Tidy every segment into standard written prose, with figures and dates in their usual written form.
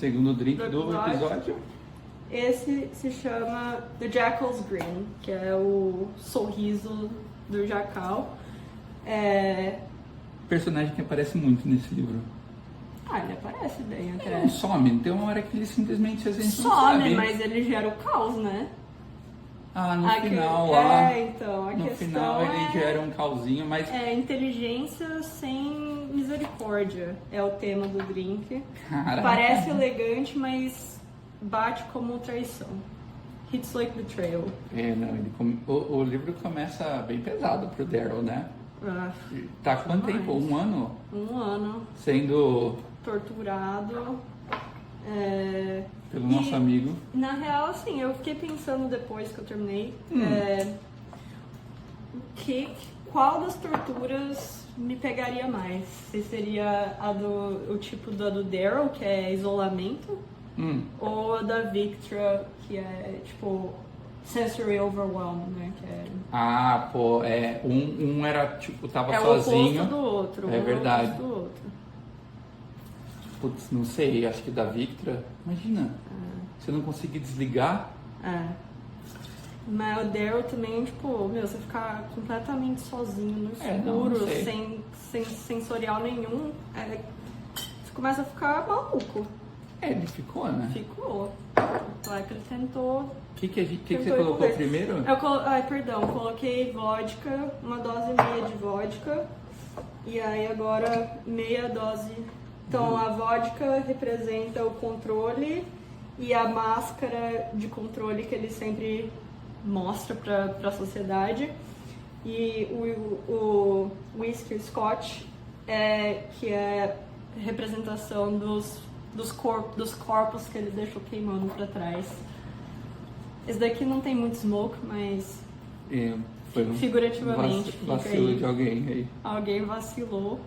Segundo drink do episódio. Esse se chama The Jackal's Grin, que é o sorriso do jacal. Personagem que aparece muito nesse livro. Ele aparece bem Ele até. não some, tem uma hora que ele simplesmente a gente não Some, sabe. mas ele gera o caos, né? No final lá. lá. Então, a no questão final ele gera um cauzinho, mas. Inteligência sem misericórdia. É o tema do drink. Caraca. Parece elegante, mas bate como traição. Hits like betrayal. O livro começa bem pesado pro Daryl, né? Tá quanto tempo? Um ano? Um ano. Sendo torturado. pelo nosso amigo. Na real, assim, eu fiquei pensando depois que eu terminei. Qual das torturas me pegaria mais? Se seria o tipo da do Daryl, que é isolamento, ou a da Victra, que é tipo sensory overwhelm, né? Que é... Um era tipo, tava É sozinho. o oposto do outro. É verdade. O oposto do outro. Putz, não sei, acho que da Victra. Imagina, você não conseguir desligar. Mas o Daryl também, tipo, você ficar completamente sozinho no escuro, sem sensorial nenhum, você começa a ficar maluco. Ele ficou, né? Ficou. Claro que ele tentou. O que você colocou primeiro? Coloquei vodka, uma dose e meia de vodka, e aí agora meia dose. Então a vodka representa o controle e a máscara de controle que ele sempre mostra para a sociedade, e o whisky scotch que é representação dos corpos que ele deixou queimando para trás. Esse daqui não tem muito smoke, mas foi figurativamente vacilo de alguém aí. Alguém vacilou,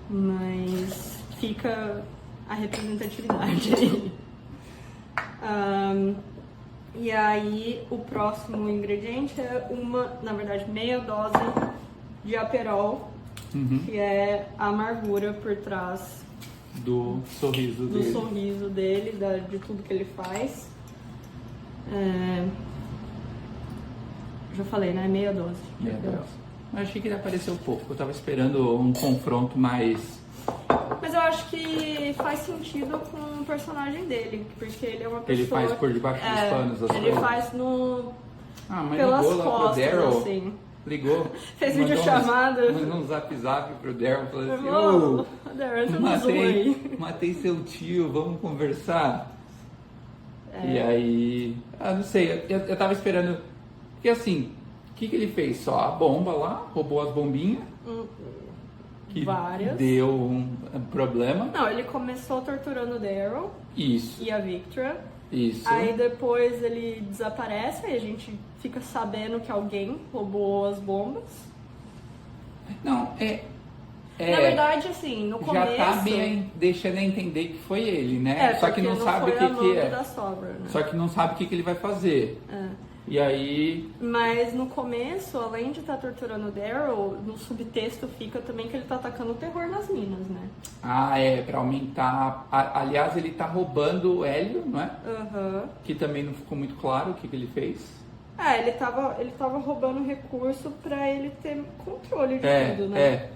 mas fica a representatividade aí. E aí o próximo ingrediente é meia dose de Aperol, que é a amargura por trás do sorriso dele, de tudo que ele faz. Já falei, né? Meia dose. Eu achei que ele apareceu pouco, eu tava esperando um confronto mais... Mas eu acho que faz sentido com o personagem dele, porque ele é uma pessoa... Ele faz por debaixo dos panos as coisas? Ele faz pelas ligou lá costas, pro Daryl, assim. Ligou. Fez videochamada. Mandou um zap pro Daryl, falou assim, Daryl, matei seu tio, vamos conversar? E aí, não sei, eu tava esperando, porque assim, o que ele fez? Só a bomba lá, roubou as bombinhas, que várias. Deu um problema. Não, ele começou torturando o Daryl. Isso. E a Victra. Isso. Aí depois ele desaparece e a gente fica sabendo que alguém roubou as bombas. Não, Na verdade, assim, no começo... Já tá bem deixando a entender que foi ele, né? Só que não sabe o que é. Da sobra, né? Só que não sabe o que ele vai fazer. E aí... Mas no começo, além de estar torturando o Daryl, no subtexto fica também que ele tá atacando o terror nas minas, né? Pra aumentar... Aliás, ele tá roubando o Hélio, não é? Que também não ficou muito claro o que ele fez. Ele tava roubando recurso pra ele ter controle de tudo, né?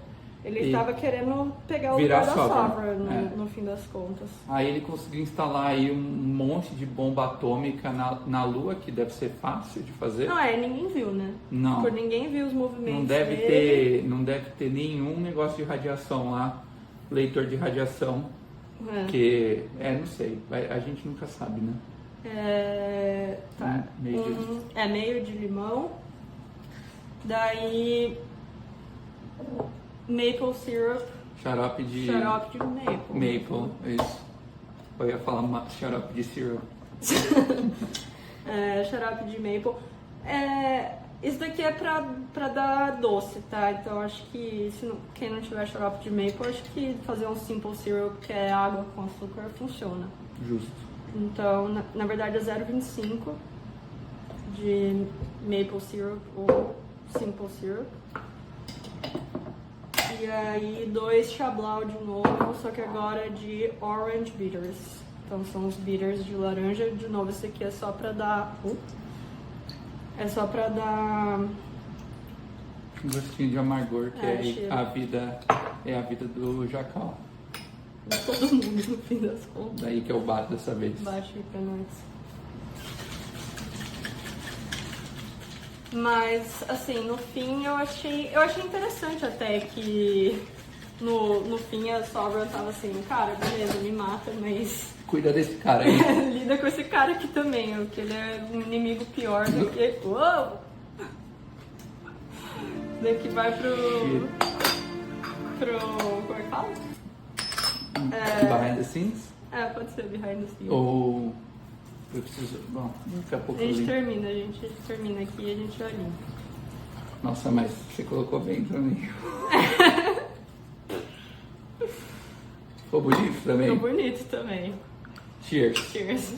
Ele estava querendo pegar o lugar da Sovereign no fim das contas. Aí ele conseguiu instalar aí um monte de bomba atômica na Lua, que deve ser fácil de fazer. Não, ninguém viu, né? Não. Por ninguém viu os movimentos não deve ter nenhum negócio de radiação lá, leitor de radiação. Que, não sei, a gente nunca sabe, né? Meio de limão. Daí... Maple syrup. Xarope de maple. Maple, isso. Eu ia falar xarope de syrup. Xarope de maple. Isso daqui é pra dar doce, tá? Então acho que quem não tiver xarope de maple, acho que fazer um simple syrup, que é água com açúcar, funciona. Justo. Então, na verdade é 0,25 de maple syrup ou simple syrup. E aí 2 Chablau de novo, só que agora de Orange Bitters. Então são os bitters de laranja. De novo, esse aqui é só pra dar... É só pra dar... Um gostinho de amargor, que cheiro. a vida do jacal. De todo mundo, no fim das contas. Daí que eu bato dessa vez. Bate aí pra nós. Mas, assim, no fim eu achei interessante até que no fim a Sovereign tava assim, cara, beleza, me mata, mas Cuida desse cara aí. lida com esse cara aqui também, porque ele é um inimigo pior do que... Uou! Daqui vai pro... Como é que fala? Behind the scenes? Pode ser behind the scenes. Ou... Eu preciso... Bom, daqui a pouco A eu gente limpo. termina aqui e a gente vai limpo. Nossa, mas você colocou bem também. Ficou bonito também? Ficou bonito também. Cheers. Cheers.